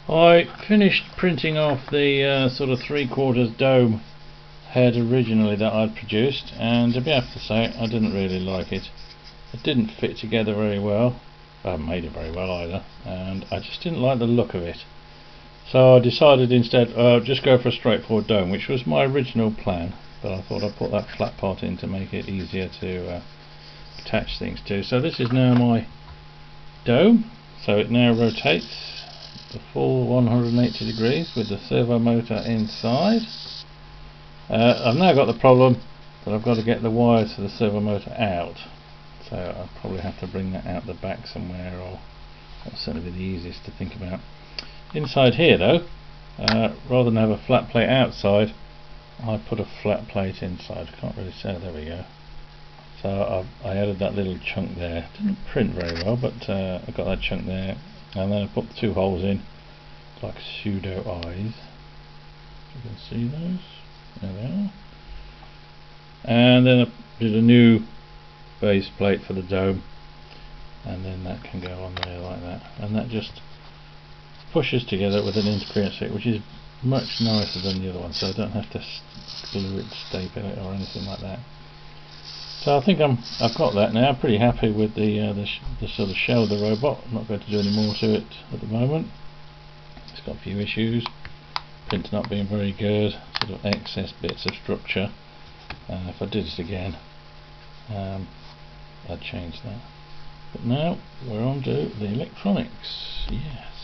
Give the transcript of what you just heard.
I finished printing off the sort of 3/4 dome head originally that I'd produced, and to be able to say, I didn't really like it. It didn't fit together very well. I haven't made it very well either, and I just didn't like the look of it. So I decided instead just go for a straightforward dome, which was my original plan, but I thought I'd put that flat part in to make it easier to attach things to. So this is now my dome, so it now rotates the full 180 degrees with the servo motor inside. I've now got the problem that I've got to get the wires for the servo motor out, so I'll probably have to bring that out the back somewhere, or that's certainly be the easiest to think about. Inside here though, rather than have a flat plate outside, I put a flat plate inside. Can't really say. There we go. So I added that little chunk there. Didn't print very well, but I got that chunk there, and then I put the two holes in like pseudo eyes. You can see those. There they are. And then I did a new base plate for the dome, and then that can go on there like that, and that just pushes together with an interference fit, which is much nicer than the other one, so I don't have to glue it, staple it or anything like that. So I think I've got that now. I'm pretty happy with the sort of shell of the robot. I'm not going to do any more to it at the moment. It's got a few issues, print not being very good, sort of excess bits of structure. If I did it again, I'd change that. But now we're on to the electronics. Yes.